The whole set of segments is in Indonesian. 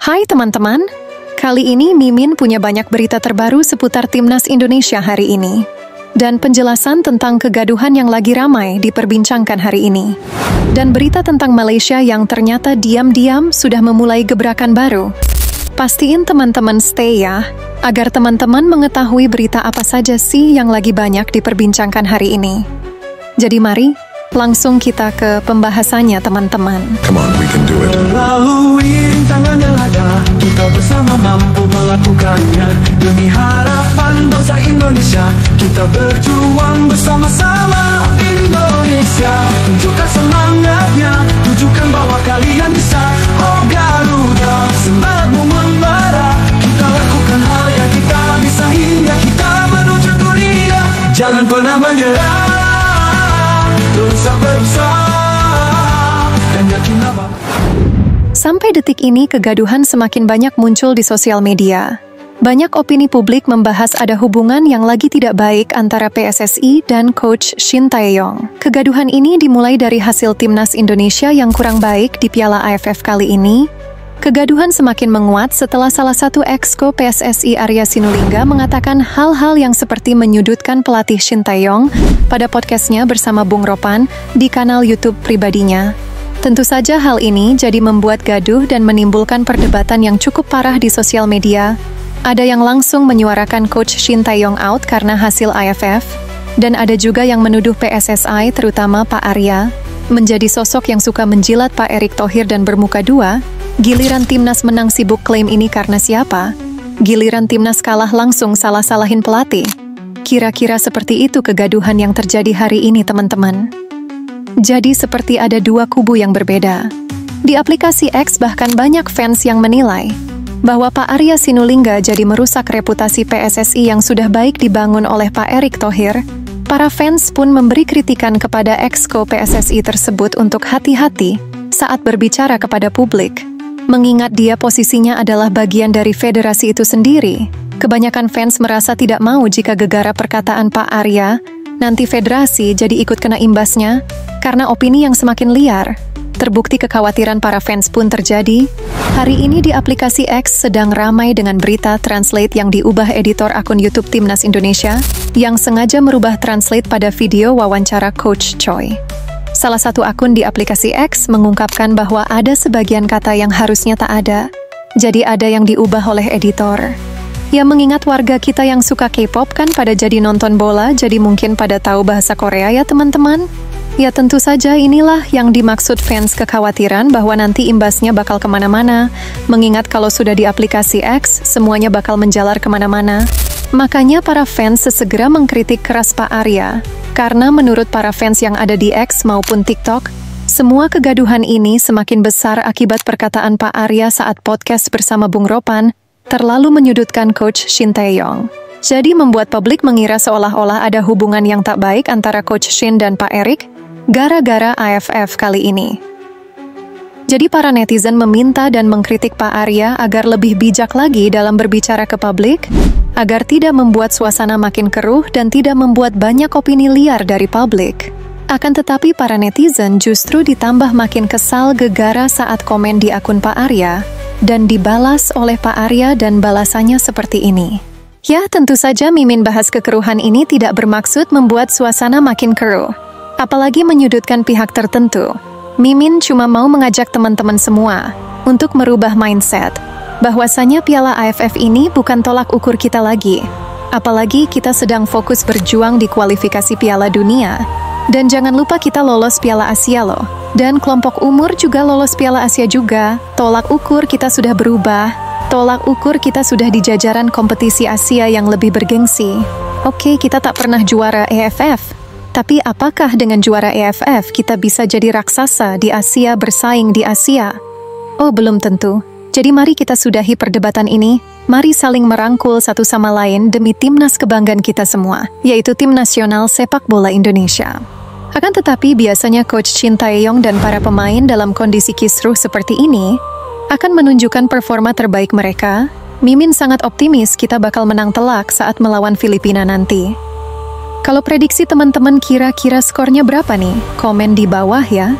Hai teman-teman, kali ini Mimin punya banyak berita terbaru seputar Timnas Indonesia hari ini. Dan penjelasan tentang kegaduhan yang lagi ramai diperbincangkan hari ini. Dan berita tentang Malaysia yang ternyata diam-diam sudah memulai gebrakan baru. Pastiin teman-teman stay ya, agar teman-teman mengetahui berita apa saja sih yang lagi banyak diperbincangkan hari ini. Jadi mari, langsung kita ke pembahasannya teman-teman. Come on, we can do it. Melalui rintangan yang ada, kita bersama mampu melakukannya. Demi harapan bangsa Indonesia, kita berjuang bersama-sama. Indonesia, tunjukkan semangatnya, tunjukkan bahwa kalian bisa. Oh Garuda, semangatmu membara. Kita lakukan hal yang kita bisa hingga kita menuju dunia. Jangan pernah menyerah, terus berusaha dan yakin apa. Sampai detik ini kegaduhan semakin banyak muncul di sosial media. Banyak opini publik membahas ada hubungan yang lagi tidak baik antara PSSI dan Coach Shin Tae-yong. Kegaduhan ini dimulai dari hasil Timnas Indonesia yang kurang baik di Piala AFF kali ini. Kegaduhan semakin menguat setelah salah satu exco PSSI Arya Sinulinga mengatakan hal-hal yang seperti menyudutkan pelatih Shin Tae-yong pada podcastnya bersama Bung Ropan di kanal YouTube pribadinya. Tentu saja hal ini jadi membuat gaduh dan menimbulkan perdebatan yang cukup parah di sosial media. Ada yang langsung menyuarakan Coach Shin Tae-yong out karena hasil AFF, dan ada juga yang menuduh PSSI, terutama Pak Arya, menjadi sosok yang suka menjilat Pak Erick Thohir dan bermuka dua. Giliran Timnas menang sibuk klaim ini karena siapa? Giliran Timnas kalah langsung salah-salahin pelatih. Kira-kira seperti itu kegaduhan yang terjadi hari ini teman-teman. Jadi seperti ada dua kubu yang berbeda. Di aplikasi X bahkan banyak fans yang menilai bahwa Pak Arya Sinulinga jadi merusak reputasi PSSI yang sudah baik dibangun oleh Pak Erick Thohir. Para fans pun memberi kritikan kepada exco PSSI tersebut untuk hati-hati saat berbicara kepada publik. Mengingat dia posisinya adalah bagian dari federasi itu sendiri, kebanyakan fans merasa tidak mau jika gegara perkataan Pak Arya, nanti federasi jadi ikut kena imbasnya, karena opini yang semakin liar. Terbukti kekhawatiran para fans pun terjadi. Hari ini di aplikasi X sedang ramai dengan berita translate yang diubah editor akun YouTube Timnas Indonesia, yang sengaja merubah translate pada video wawancara Coach Choi. Salah satu akun di aplikasi X mengungkapkan bahwa ada sebagian kata yang harusnya tak ada. Jadi ada yang diubah oleh editor. Ya mengingat warga kita yang suka K-pop kan pada jadi nonton bola, jadi mungkin pada tahu bahasa Korea ya teman-teman. Ya tentu saja inilah yang dimaksud fans kekhawatiran bahwa nanti imbasnya bakal kemana-mana. Mengingat kalau sudah di aplikasi X, semuanya bakal menjalar kemana-mana. Makanya para fans sesegera mengkritik keras Pak Arya. Karena menurut para fans yang ada di X maupun TikTok, semua kegaduhan ini semakin besar akibat perkataan Pak Arya saat podcast bersama Bung Ropan, terlalu menyudutkan Coach Shin Tae-yong. Jadi membuat publik mengira seolah-olah ada hubungan yang tak baik antara Coach Shin dan Pak Erick, gara-gara AFF kali ini. Jadi para netizen meminta dan mengkritik Pak Arya agar lebih bijak lagi dalam berbicara ke publik, agar tidak membuat suasana makin keruh dan tidak membuat banyak opini liar dari publik. Akan tetapi para netizen justru ditambah makin kesal gegara saat komen di akun Pak Arya, dan dibalas oleh Pak Arya dan balasannya seperti ini. Ya tentu saja Mimin bahas kekeruhan ini tidak bermaksud membuat suasana makin keruh, apalagi menyudutkan pihak tertentu. Mimin cuma mau mengajak teman-teman semua untuk merubah mindset, bahwasanya Piala AFF ini bukan tolak ukur kita lagi. Apalagi kita sedang fokus berjuang di kualifikasi Piala Dunia. Dan jangan lupa kita lolos Piala Asia loh. Dan kelompok umur juga lolos Piala Asia juga. Tolak ukur kita sudah berubah. Tolak ukur kita sudah di jajaran kompetisi Asia yang lebih bergengsi. Oke, kita tak pernah juara AFF. Tapi apakah dengan juara AFF kita bisa jadi raksasa di Asia, bersaing di Asia? Oh, belum tentu. Jadi mari kita sudahi perdebatan ini. Mari saling merangkul satu sama lain demi timnas kebanggaan kita semua, yaitu Tim Nasional Sepak Bola Indonesia. Akan tetapi biasanya Coach Shin Tae-yong dan para pemain dalam kondisi kisruh seperti ini akan menunjukkan performa terbaik mereka. Mimin sangat optimis kita bakal menang telak saat melawan Filipina nanti. Kalau prediksi teman-teman kira-kira skornya berapa nih? Komen di bawah ya.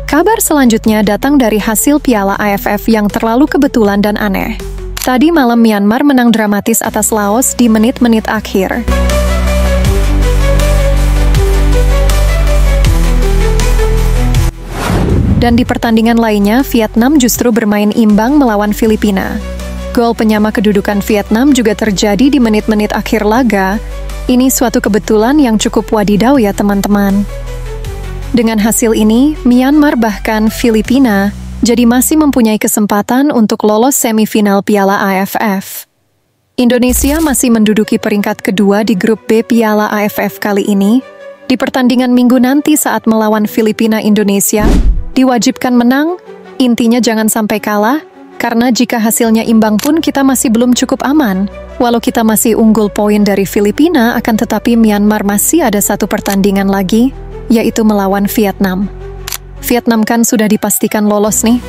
Kabar selanjutnya datang dari hasil Piala AFF yang terlalu kebetulan dan aneh. Tadi malam Myanmar menang dramatis atas Laos di menit-menit akhir. Dan di pertandingan lainnya, Vietnam justru bermain imbang melawan Filipina. Gol penyama kedudukan Vietnam juga terjadi di menit-menit akhir laga. Ini suatu kebetulan yang cukup wadidaw ya teman-teman. Dengan hasil ini, Myanmar bahkan Filipina jadi masih mempunyai kesempatan untuk lolos semifinal Piala AFF. Indonesia masih menduduki peringkat kedua di grup B Piala AFF kali ini. Di pertandingan minggu nanti saat melawan Filipina, Indonesia diwajibkan menang, intinya jangan sampai kalah, karena jika hasilnya imbang pun kita masih belum cukup aman. Walau kita masih unggul poin dari Filipina, akan tetapi Myanmar masih ada satu pertandingan lagi, yaitu melawan Vietnam. Vietnam kan sudah dipastikan lolos nih.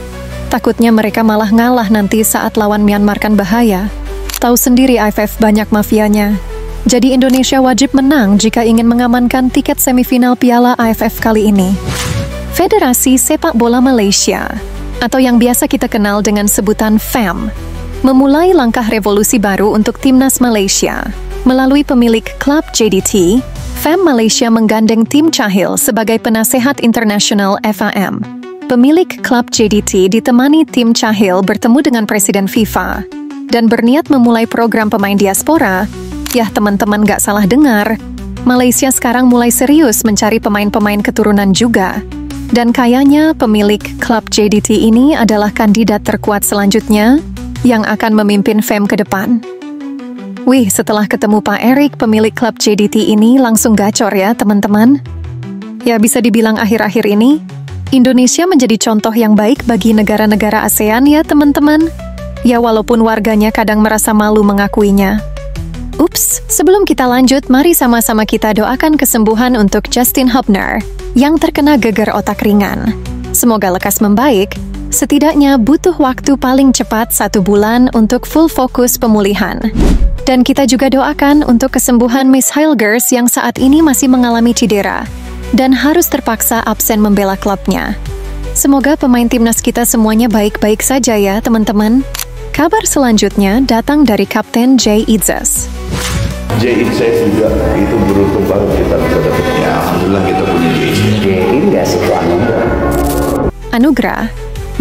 Takutnya mereka malah ngalah nanti saat lawan Myanmar, kan bahaya. Tahu sendiri AFF banyak mafianya. Jadi Indonesia wajib menang jika ingin mengamankan tiket semifinal Piala AFF kali ini. Federasi Sepak Bola Malaysia, atau yang biasa kita kenal dengan sebutan FAM, memulai langkah revolusi baru untuk timnas Malaysia. Melalui pemilik klub JDT, FAM Malaysia menggandeng Tim Cahill sebagai penasehat internasional FAM. Pemilik klub JDT ditemani Tim Cahill bertemu dengan Presiden FIFA dan berniat memulai program pemain diaspora. Yah teman-teman, gak salah dengar, Malaysia sekarang mulai serius mencari pemain-pemain keturunan juga. Dan kayaknya pemilik klub JDT ini adalah kandidat terkuat selanjutnya yang akan memimpin FAM ke depan. Wih, setelah ketemu Pak Erik, pemilik klub JDT ini langsung gacor ya teman-teman. Ya bisa dibilang akhir-akhir ini, Indonesia menjadi contoh yang baik bagi negara-negara ASEAN ya teman-teman. Ya walaupun warganya kadang merasa malu mengakuinya. Ups, sebelum kita lanjut, mari sama-sama kita doakan kesembuhan untuk Justin Hubner yang terkena gegar otak ringan. Semoga lekas membaik, setidaknya butuh waktu paling cepat 1 bulan untuk full fokus pemulihan. Dan kita juga doakan untuk kesembuhan Miss Hilgers yang saat ini masih mengalami cedera dan harus terpaksa absen membela klubnya. Semoga pemain timnas kita semuanya baik-baik saja ya teman-teman. Kabar selanjutnya datang dari Kapten Jay Itzes. Jay Itzes juga itu beruntung banget kita bisa dapatnya. Alhamdulillah kita punya Jay. Ini nggak sih anugerah? Anugerah?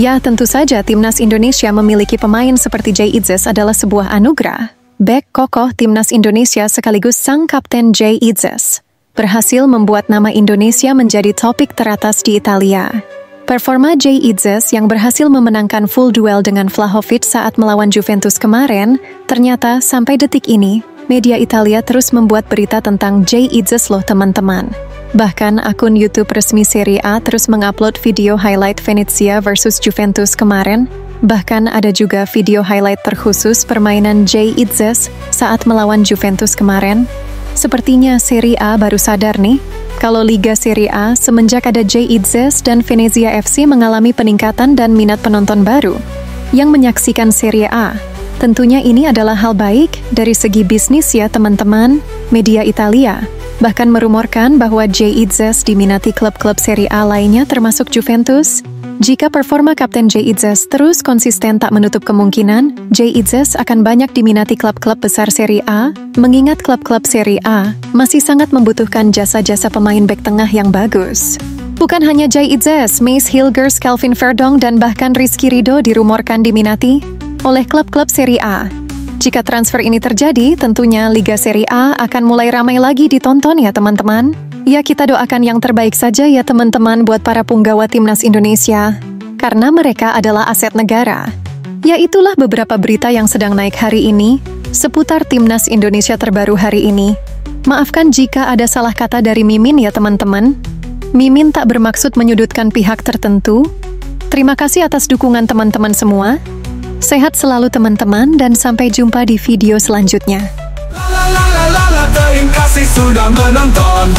Ya tentu saja timnas Indonesia memiliki pemain seperti Jay Itzes adalah sebuah anugerah. Bek kokoh timnas Indonesia sekaligus sang Kapten Jay Itzes berhasil membuat nama Indonesia menjadi topik teratas di Italia. Performa Jay Itzes yang berhasil memenangkan full duel dengan Vlahovic saat melawan Juventus kemarin, ternyata sampai detik ini, media Italia terus membuat berita tentang Jay Itzes loh teman-teman. Bahkan akun YouTube resmi Serie A terus mengupload video highlight Venezia versus Juventus kemarin. Bahkan ada juga video highlight terkhusus permainan Jay Itzes saat melawan Juventus kemarin. Sepertinya Serie A baru sadar nih, kalau Liga Serie A semenjak ada Jay Itzes dan Venezia FC mengalami peningkatan dan minat penonton baru yang menyaksikan Serie A. Tentunya ini adalah hal baik dari segi bisnis ya teman-teman. Media Italia bahkan merumorkan bahwa Jay Itzes diminati klub-klub Serie A lainnya termasuk Juventus. Jika performa Kapten Jay Itzes terus konsisten, tak menutup kemungkinan Jay Itzes akan banyak diminati klub-klub besar Serie A, mengingat klub-klub Serie A masih sangat membutuhkan jasa-jasa pemain bek tengah yang bagus. Bukan hanya Jay Itzes, Mace Hilgers, Kelvin Verdong, dan bahkan Rizky Ridho dirumorkan diminati oleh klub-klub Serie A. Jika transfer ini terjadi, tentunya Liga Serie A akan mulai ramai lagi ditonton ya teman-teman. Ya kita doakan yang terbaik saja ya teman-teman buat para punggawa timnas Indonesia, karena mereka adalah aset negara. Ya itulah beberapa berita yang sedang naik hari ini, seputar timnas Indonesia terbaru hari ini. Maafkan jika ada salah kata dari Mimin ya teman-teman. Mimin tak bermaksud menyudutkan pihak tertentu. Terima kasih atas dukungan teman-teman semua. Sehat selalu teman-teman dan sampai jumpa di video selanjutnya. Terima kasih sudah menonton.